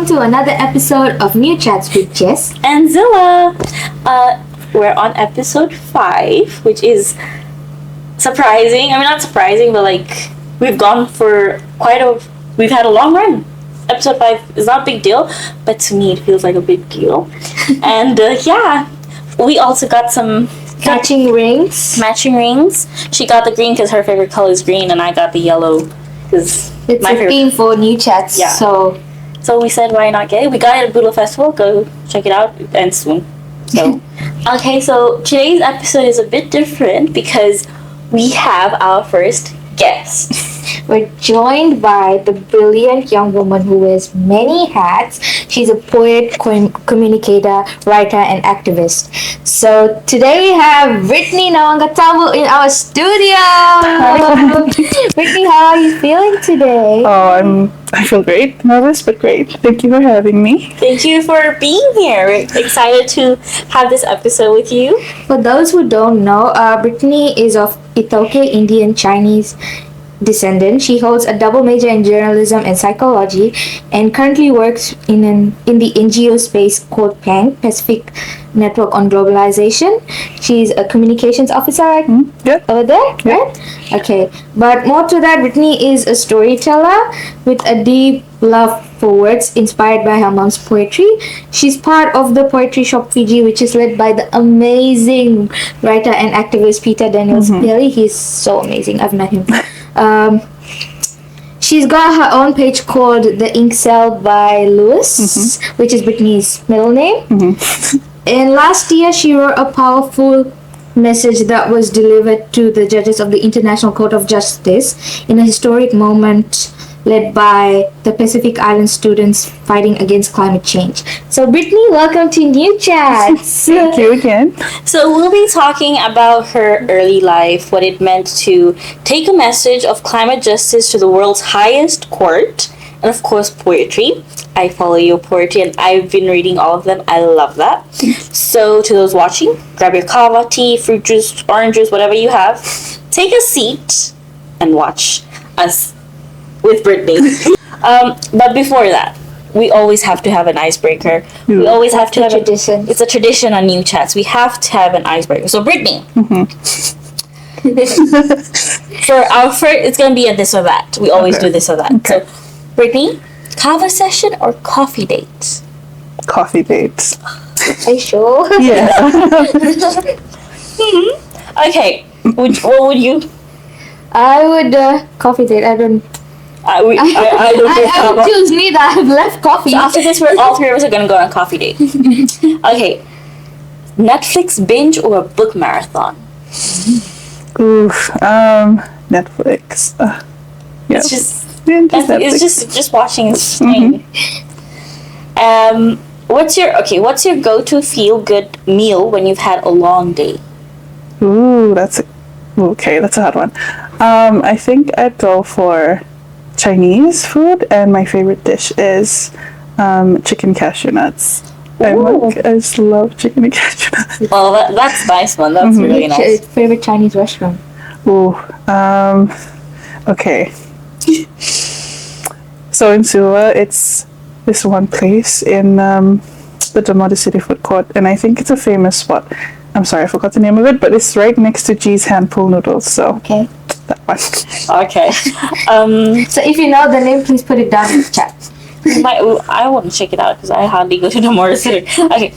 to another episode of Niu Chats with Jess and Zilla. We're on episode 5, which is surprising. I mean, not surprising, but like we've gone for we've had a long run. Episode 5 is not a big deal, but to me it feels like a big deal. And we also got some matching rings. She got the green because her favorite color is green, and I got the yellow because it's my favorite theme for Niu Chats. Yeah. So we said, why not get it? We got it at Bubu Festival. Go check it out, and soon. So okay, so today's episode is a bit different because we have our first guest. We're joined by the brilliant young woman who wears many hats. She's a poet, communicator, writer, and activist. So today we have Brittany Nawaqatabu in our studio. Brittany, how are you feeling today? Oh, I feel great. Nervous, but great. Thank you for having me. Thank you for being here. We're excited to have this episode with you. For those who don't know, Brittany is of Itoke Indian Chinese descendant. She holds a double major in journalism and psychology and currently works in the NGO space called PANG, Pacific Network on Globalization. She's a communications officer over there, right? Okay. But more to that, Brittany is a storyteller with a deep love for words inspired by her mom's poetry. She's part of the Poetry Shop Fiji, which is led by the amazing writer and activist Peter Daniels Bailey. He's so amazing. I've met him. She's got her own page called The Ink Cell by Lewis, which is Brittany's middle name. And last year, she wrote a powerful message that was delivered to the judges of the International Court of Justice in a historic moment led by the Pacific Island students fighting against climate change. So Brittany, welcome to Niu Chats. Thank you again. So we'll be talking about her early life, what it meant to take a message of climate justice to the world's highest court, and of course poetry. I follow your poetry and I've been reading all of them. I love that. So to those watching, grab your kava, tea, fruit juice, orange juice, whatever you have. Take a seat and watch us with Brittany. But before that, we always have to have an icebreaker. We always have to have a tradition. It's a tradition on Niu Chats. We have to have an icebreaker. So Brittany, for our first, it's gonna be a this or that. We always do this or that. Okay. So Brittany, kava session or coffee date? Coffee dates. Are you sure? Yeah. Okay. What would you? I would coffee date. I don't. I would choose neither. I've left coffee. So after this, all three of us are gonna go on a coffee date. Okay. Netflix binge or a book marathon? Oof. Netflix. Yeah. It's just watching this thing. What's your go-to feel-good meal when you've had a long day? Ooh, that's a hard one. I think I'd go for Chinese food, and my favorite dish is chicken cashew nuts. I just love chicken and cashew nuts. Well, that's a nice one. That's really nice. Favorite Chinese restaurant? Ooh, okay. So in Suva, it's this one place in the Damodi City Food Court, and I think it's a famous spot. I'm sorry, I forgot the name of it, but it's right next to G's Hand Pool Noodles, so okay. That one. Okay. So if you know the name, please put it down in the chat. I want to check it out because I hardly go to Damodi City. Okay.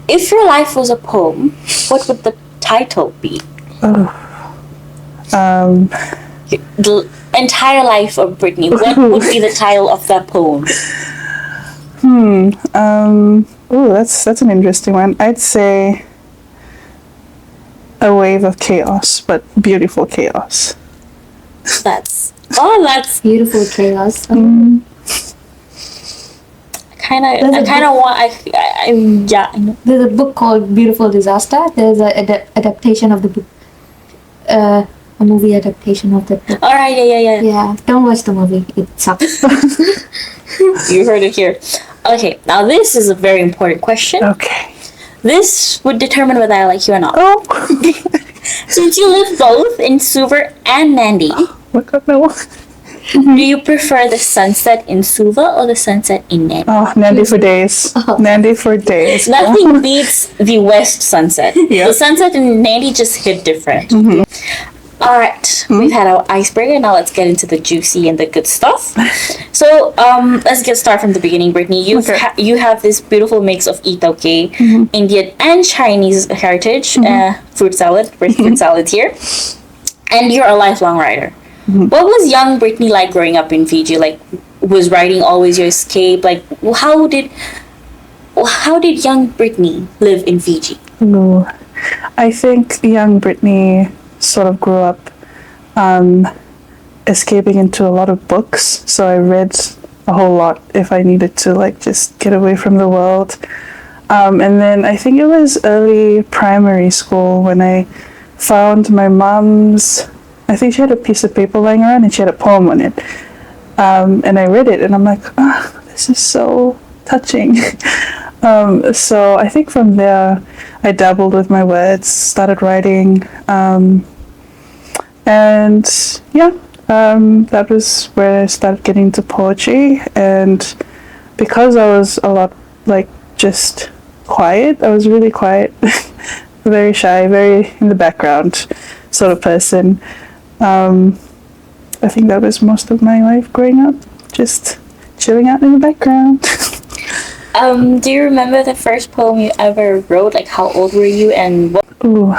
If your life was a poem, what would the title be? The entire life of Brittany. What would be the title of that poem? That's an interesting one. I'd say a wave of chaos, but beautiful chaos. That's beautiful chaos. I kind of want. There's a book called Beautiful Disaster. There's an adaptation of the book. A movie adaptation of the book. Alright, yeah. Yeah, don't watch the movie. It sucks. You heard it here. Okay, now this is a very important question. Okay. This would determine whether I like you or not. Oh. Since you live both in Suva and Nadi. Oh my god, no. Do you prefer the sunset in Suva or the sunset in Nadi? Oh, Nadi for days. Nadi for days. Nothing beats the west sunset. Yeah. The sunset in Nadi just hit different. All right, we've had our icebreaker. Now let's get into the juicy and the good stuff. So, let's get started from the beginning, Brittany. You have this beautiful mix of itoke, Indian and Chinese heritage, fruit salad here, and you're a lifelong writer. What was young Brittany like growing up in Fiji? Like, was writing always your escape? Like, how did young Brittany live in Fiji? Ooh. I think young Brittany sort of grew up escaping into a lot of books. So I read a whole lot if I needed to, like, just get away from the world. And then I think it was early primary school when I found my mom's, I think she had a piece of paper lying around and she had a poem on it. And I read it and I'm like, this is so touching. So I think from there I dabbled with my words, started writing, and that was where I started getting into poetry. And because I was a lot, like, just quiet, I was really quiet, very shy, very in the background sort of person. I think that was most of my life growing up, just chilling out in the background. Do you remember the first poem you ever wrote? Like, how old were you and what? Ooh,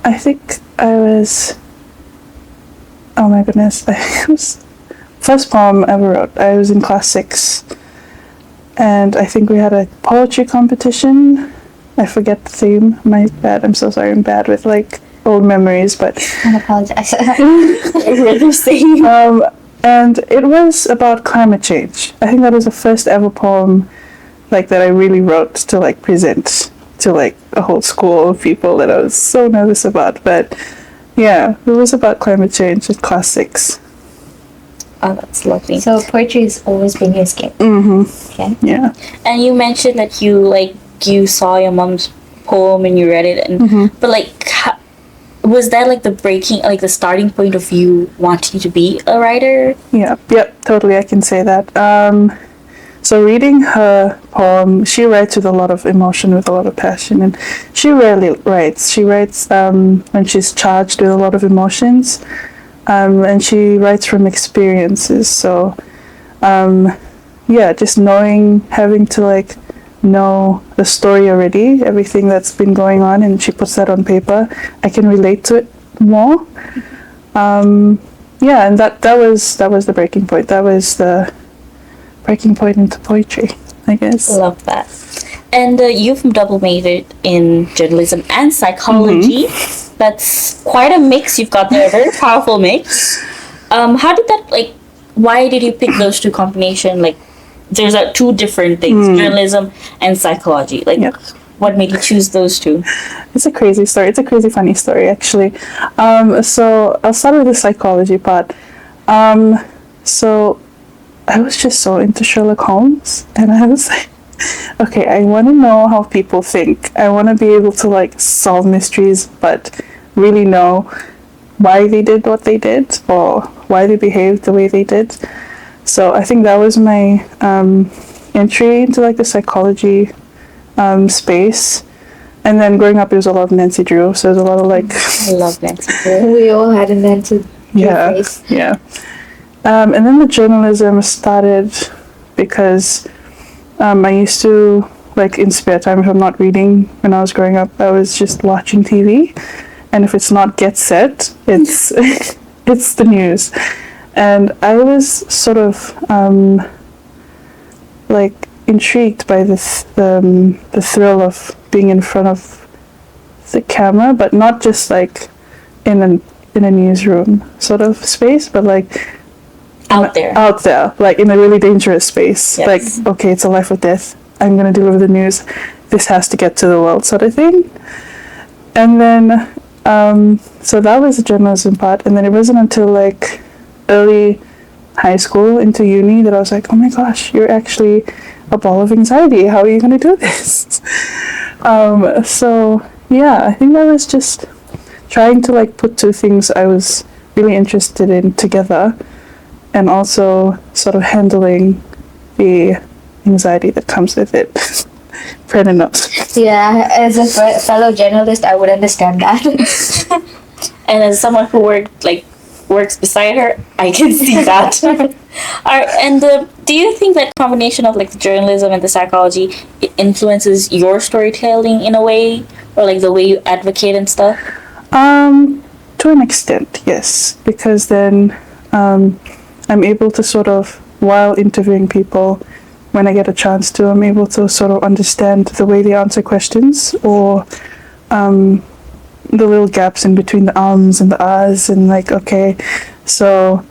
I think I was, oh my goodness, it was first poem I ever wrote. I was in class 6, and I think we had a poetry competition. I forget the theme. My bad. I'm so sorry. I'm bad with, like, old memories, but I apologize. and it was about climate change. I think that was the first ever poem, like, that I really wrote to, like, present to, like, a whole school of people that I was so nervous about. But yeah, it was about climate change at class 6. Oh, that's lovely. So poetry has always been your escape. Okay. Yeah. And you mentioned that you saw your mom's poem and you read it, and but, like, was that, like, the starting point of you wanting to be a writer? Yep, totally, I can say that. So reading her poem, she writes with a lot of emotion, with a lot of passion, and she rarely writes. She writes when she's charged with a lot of emotions, and she writes from experiences. So, just having to, like, know the story already, everything that's been going on, and she puts that on paper, I can relate to it more. And that was the breaking point. That was the breaking point into poetry, I guess. Love that. And you've double majored in journalism and psychology. That's quite a mix you've got there, a very powerful mix. How did that, like, why did you pick those two combination? Like, there's two different things, journalism and psychology. Like, what made you choose those two? It's a crazy story. It's a crazy funny story, actually. So I'll start with the psychology part. So I was just so into Sherlock Holmes, and I was like, okay, I want to know how people think. I want to be able to, like, solve mysteries, but really know why they did what they did, or why they behaved the way they did. So I think that was my entry into, like, the psychology space. And then growing up, there was a lot of Nancy Drew, so there's a lot of, like... I love Nancy Drew. We all had a Nancy Drew face. Yeah. And then the journalism started because I used to, like, in spare time, if I'm not reading when I was growing up, I was just watching TV. And if it's not Get Set, it's it's the news. And I was sort of like intrigued by the thrill of being in front of the camera, but not just like in a newsroom sort of space, but like out there, like in a really dangerous space. Yes. Like, okay, it's a life or death. I'm gonna deliver the news. This has to get to the world, sort of thing. And then so that was the journalism part, and then it wasn't until like early high school into uni that I was like, oh my gosh, you're actually a ball of anxiety. How are you going to do this? So yeah, I think that was just trying to like put two things I was really interested in together. and also sort of handling the anxiety that comes with it. Fair enough. Yeah, as a fellow journalist, I would understand that. And as someone who works beside her, I can see that. Alright, and do you think that combination of like the journalism and the psychology influences your storytelling in a way, or like the way you advocate and stuff? To an extent, yes, because then I'm able to sort of, while interviewing people, when I get a chance to, I'm able to sort of understand the way they answer questions, or the little gaps in between the ums and the ahs, and like, okay, so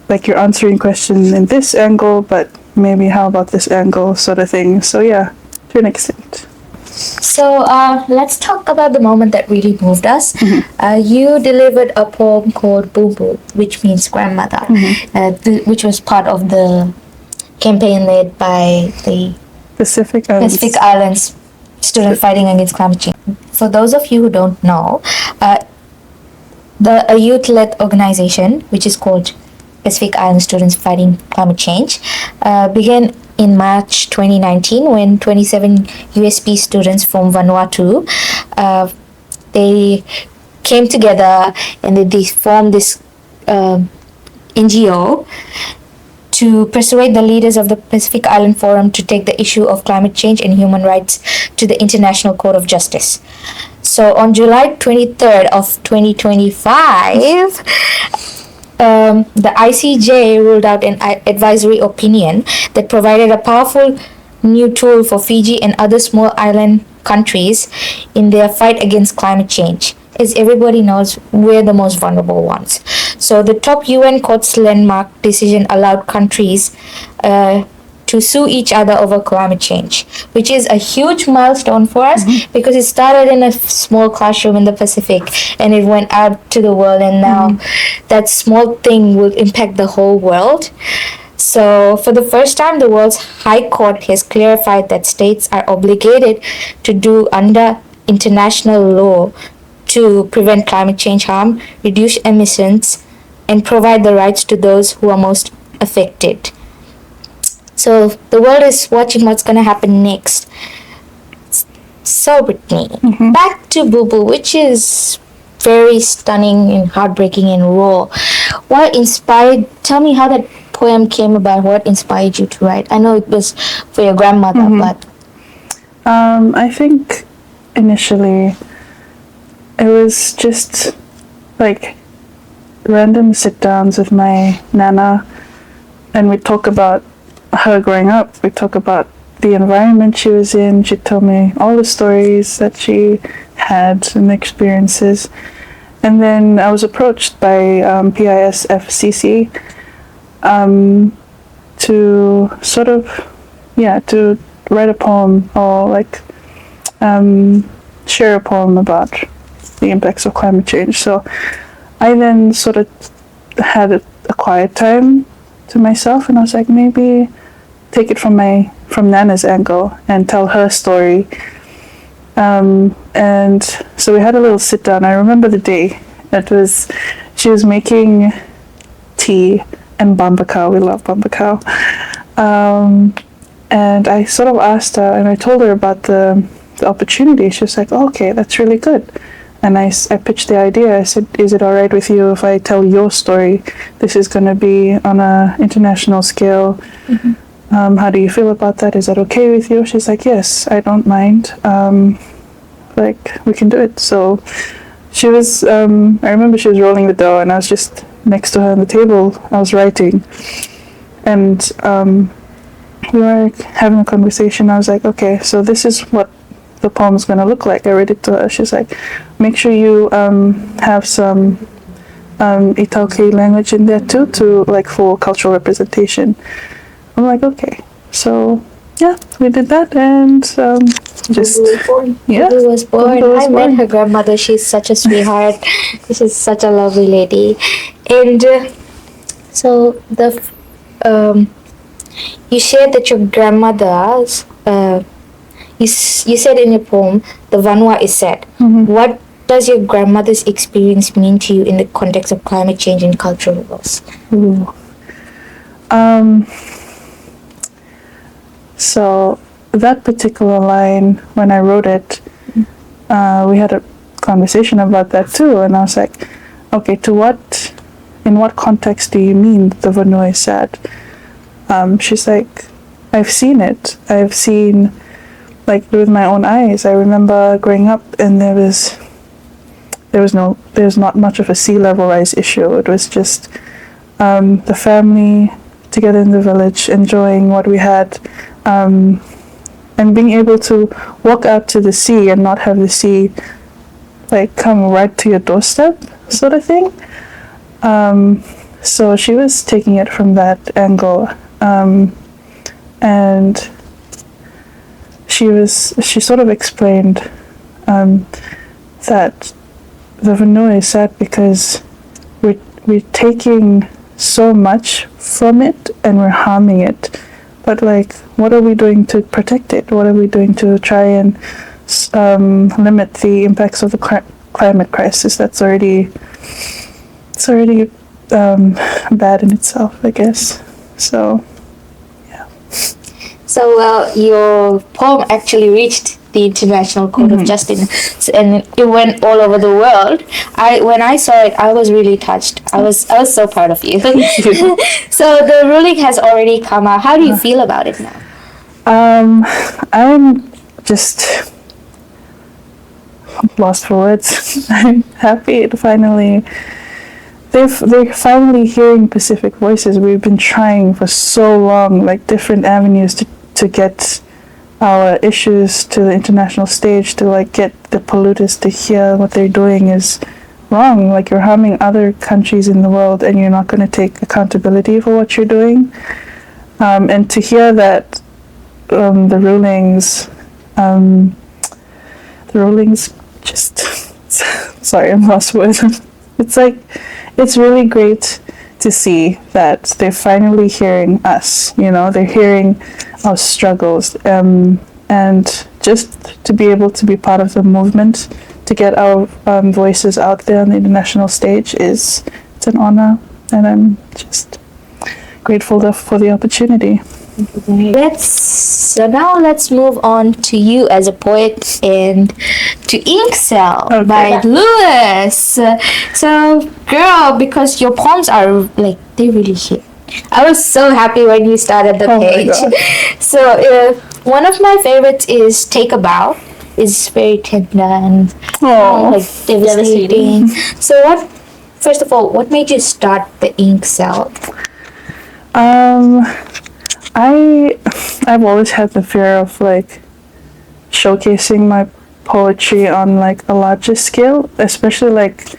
like you're answering question in this angle, but maybe how about this angle, sort of thing. So yeah, to an extent. So let's talk about the moment that really moved us. You delivered a poem called Bubu, which means grandmother, which was part of the campaign led by the Pacific Islands students fighting against climate change. For those of you who don't know, a youth-led organization, which is called Pacific Island Students Fighting Climate Change, began in March 2019 when 27 USP students from Vanuatu, they came together and they formed this NGO to persuade the leaders of the Pacific Island Forum to take the issue of climate change and human rights to the International Court of Justice. So on July 23rd of 2025, the ICJ ruled out an advisory opinion that provided a powerful new tool for Fiji and other small island countries in their fight against climate change. As everybody knows, we're the most vulnerable ones. So the top UN court's landmark decision allowed countries to sue each other over climate change, which is a huge milestone for us because it started in a small classroom in the Pacific and it went out to the world, and now that small thing will impact the whole world. So for the first time, the world's High Court has clarified that states are obligated to do under international law to prevent climate change harm, reduce emissions, and provide the rights to those who are most affected. So the world is watching what's going to happen next. So Brittany, back to Bubu, which is very stunning and heartbreaking and raw. Tell me how that poem came about. What inspired you to write? I know it was for your grandmother, but... I think initially it was just like random sit-downs with my nana, and we'd talk about her growing up. We'd talk about the environment she was in. She'd tell me all the stories that she had and the experiences. And then I was approached by PISFCC to sort of, to write a poem, or like share a poem about the impacts of climate change. So I then sort of had a quiet time to myself, and I was like, maybe take it from Nana's angle and tell her story. And so we had a little sit down. I remember the day. She was making tea and bambakau. We love bambakau. And I sort of asked her, and I told her about the opportunity. She was like, oh, okay, that's really good. And I pitched the idea. I said, is it all right with you if I tell your story? This is going to be on an international scale. How do you feel about that? Is that okay with you? She's like, yes, I don't mind. We can do it. So she was, I remember she was rolling the dough, and I was just next to her on the table. I was writing. And we were having a conversation. I was like, okay, so this is what the poem's going to look like. I read it to her. She's like, make sure you have some Italki language in there too, for cultural representation. I'm like, okay. So yeah, we did that, and just Bubu was born. I met her grandmother. She's such a sweetheart. She's such a lovely lady. And so you shared that your grandmother's you said in your poem, the Vanua is sad. What does your grandmother's experience mean to you in the context of climate change and cultural loss? Um, so that particular line, when I wrote it, we had a conversation about that too, and I was like, okay, in what context do you mean the Vanua is sad? She's like, I've seen it. I've seen, like, with my own eyes. I remember growing up, and there's not much of a sea level rise issue. It was just the family together in the village, enjoying what we had, and being able to walk out to the sea and not have the sea like come right to your doorstep, sort of thing. So she was taking it from that angle, and she sort of explained that the Vanua is sad because we're taking so much from it and we're harming it. But like, what are we doing to protect it? What are we doing to try and limit the impacts of the climate crisis? It's already bad in itself, I guess. So, yeah. So, well, your poem actually reached the International Court of Justice, and it went all over the world. When I saw it, I was really touched. I was so proud of you. So the ruling has already come out. How do you feel about it now? I'm just lost for words. I'm happy to finally. They're finally hearing Pacific voices. We've been trying for so long, like different avenues to get our issues to the international stage, to like get the polluters to hear what they're doing is wrong. Like, you're harming other countries in the world and you're not going to take accountability for what you're doing. And to hear that the rulings just sorry, I'm lost words. It's like, it's really great to see that they're finally hearing us, they're hearing our struggles, and just to be able to be part of the movement, to get our voices out there on the international stage it's an honor, and I'm just grateful for the opportunity. Now let's move on to you as a poet and to Ink Cell by Lewis. So, girl, because your poems are like, they really hit. I was so happy when you started the page. So one of my favorites is Take a Bow. It's very tender and like devastating. So first of all, what made you start the Ink Cell? I've always had the fear of like showcasing my poetry on like a larger scale, especially like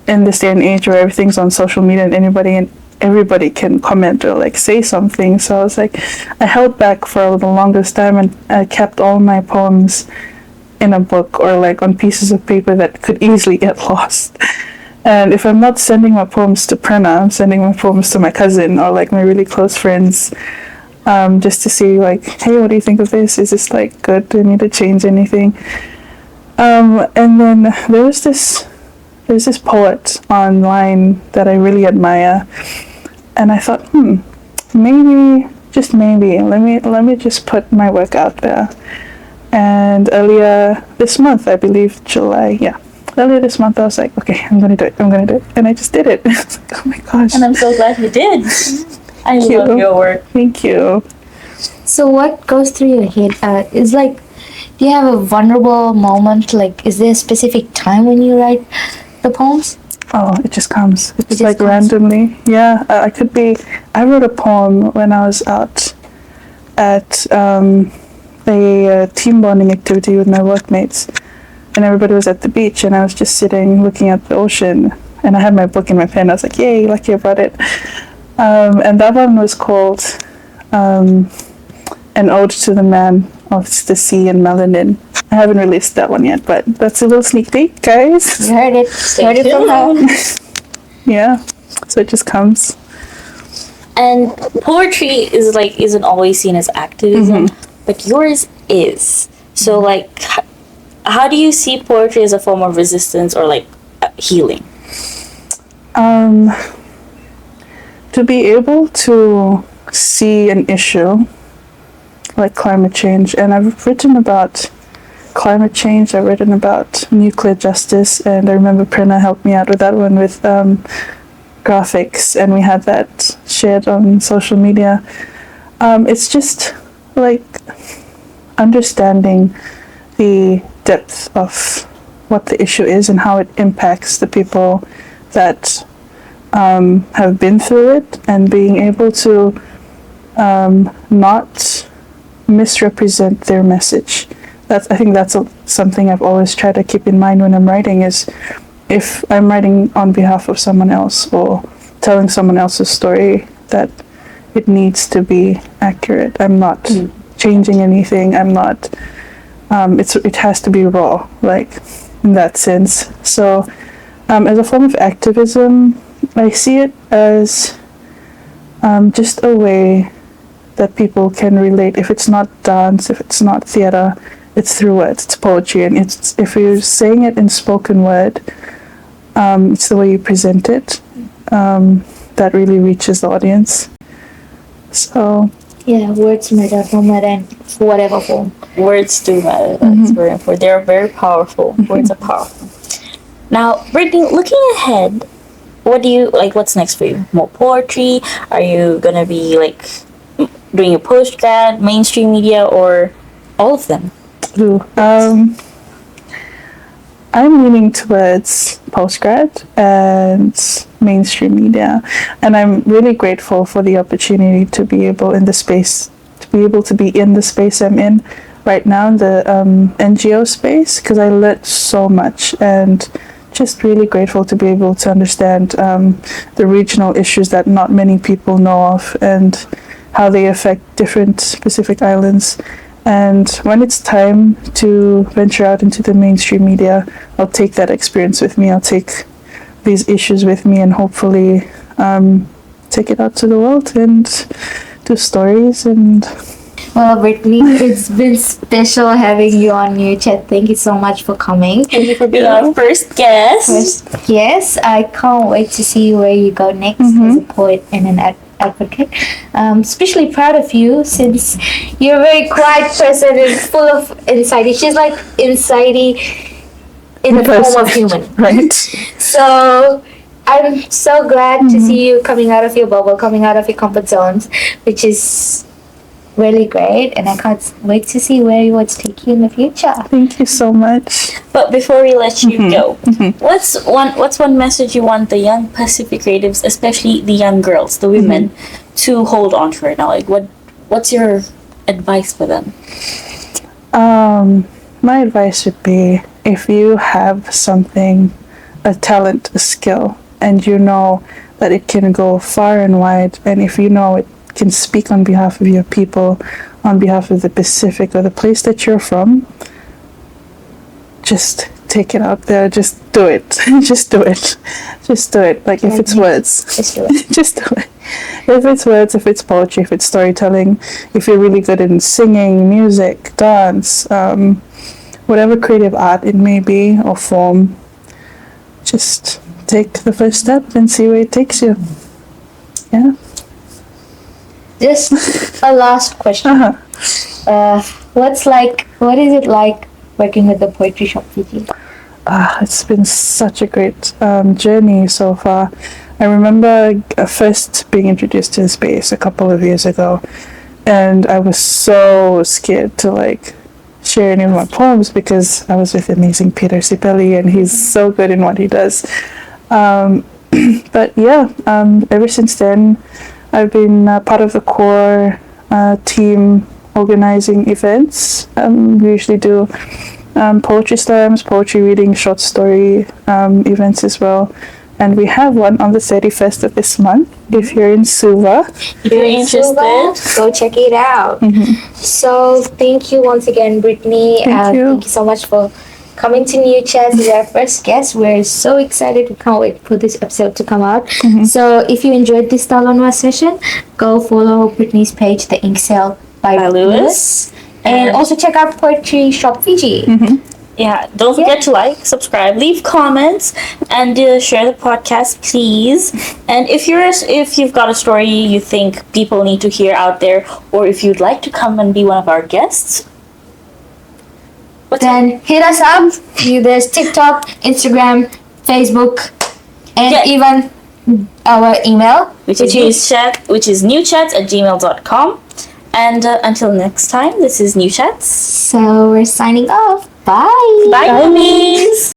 in this day and age where everything's on social media and everybody can comment or like say something. So I was like, I held back for the longest time, and I kept all my poems in a book or like on pieces of paper that could easily get lost. And if I'm not sending my poems to Prerna, I'm sending my poems to my cousin or like my really close friends, just to see like, hey, what do you think of this? Is this like good? Do I need to change anything? And then there's this poet online that I really admire, and I thought, maybe, just maybe, let me just put my work out there. And earlier this month, I believe July, earlier this month, I was like, okay, I'm gonna do it, and I just did it. Oh my gosh! And I'm so glad you did. I love your work. Thank you. So what goes through your head? Is like, do you have a vulnerable moment? Like, is there a specific time when you write the poems? Oh, it just comes. It's just like comes. randomly. Yeah, I wrote a poem when I was out at a team bonding activity with my workmates, and everybody was at the beach, and I was just sitting looking at the ocean, and I had my book in my pen. I was like, yay, lucky I brought it. And that one was called An Ode to the Man of the Sea and Melanin. I haven't released that one yet, but that's a little sneak peek, guys. You heard it. Heard it from her. Yeah, so it just comes. And poetry isn't always seen as activism, but yours is. So like, how do you see poetry as a form of resistance or like healing? To be able to see an issue like climate change, and I've written about climate change, I've written about nuclear justice, and I remember Prerna helped me out with that one with graphics, and we had that shared on social media. It's just like understanding the depth of what the issue is and how it impacts the people that have been through it, and being able to not misrepresent their message. I think that's something I've always tried to keep in mind when I'm writing, is if I'm writing on behalf of someone else or telling someone else's story, that it needs to be accurate. I'm not changing anything. I'm not, it has to be raw, like in that sense. So as a form of activism, I see it as just a way that people can relate. If it's not dance, if it's not theater, it's through words, it's poetry, and it's, if you're saying it in spoken word, it's the way you present it that really reaches the audience. So Yeah, words matter no matter in whatever form. Words do matter. That's very important. They're very powerful. Words are powerful. Now, Brittany, looking ahead, what do you like? What's next for you? More poetry? Are you gonna be like doing a postgrad, mainstream media, or all of them? I'm leaning towards postgrad and mainstream media, and I'm really grateful for the opportunity to be able in the space, to be able to be in the space I'm in right now, in the NGO space, because I learned so much, and just really grateful to be able to understand the regional issues that not many people know of, and how they affect different Pacific islands. And when it's time to venture out into the mainstream media, I'll take that experience with me. I'll take these issues with me, and hopefully take it out to the world and do stories. And Well, Brittany, it's been special having you on Niu Chat. Thank you so much for coming. Thank you for being our first guest. Yes, I can't wait to see where you go next as a poet and an advocate. Especially proud of you, since you're a very quiet person and full of anxiety. She's like anxiety in the form of human. right? So I'm so glad to see you coming out of your bubble, coming out of your comfort zones, which is really great, and I can't wait to see where you want to take you in the future. Thank you so much. But before we let you go, what's one message you want the young Pacific creatives, especially the young girls, the women, to hold on to right now? Like, what's your advice for them? My advice would be, if you have something, a talent, a skill, and you know that it can go far and wide, and if you know it can speak on behalf of your people, on behalf of the Pacific or the place that you're from, just take it out there. Just do it. Just do it. Just do it. Like, if it's words, Just do it. just do it. If it's words, if it's poetry, if it's storytelling, if you're really good in singing, music, dance, whatever creative art it may be or form, just take the first step and see where it takes you. Yeah. Just a last question. What is it like working with the Poetry Shop Fiji? It's been such a great journey so far. I remember first being introduced to the space a couple of years ago, and I was so scared to like share any of my poems, because I was with amazing Peter Sipeli, and he's so good in what he does. But yeah, ever since then, I've been part of the core team organizing events. We usually do poetry slams, poetry reading, short story events as well. And we have one on the 31st of this month. If you're in Suva, If you're interested, go check it out. So thank you once again, Brittany. Thank you. Thank you so much for coming to Niu Chats as our first guest. We're so excited. We can't wait for this episode to come out. So if you enjoyed this talanoa session, go follow Brittany's page, The Ink Sale by by Lewis. And also check out Poetry Shop Fiji. Yeah, don't forget to like, subscribe, leave comments, and share the podcast, please. And if you've got a story you think people need to hear out there, or if you'd like to come and be one of our guests, then hit us up. There's TikTok, Instagram, Facebook, and even our email, which is niuchats@gmail.com. And until next time, this is Niu Chats. So we're signing off. Bye. Bye, homies.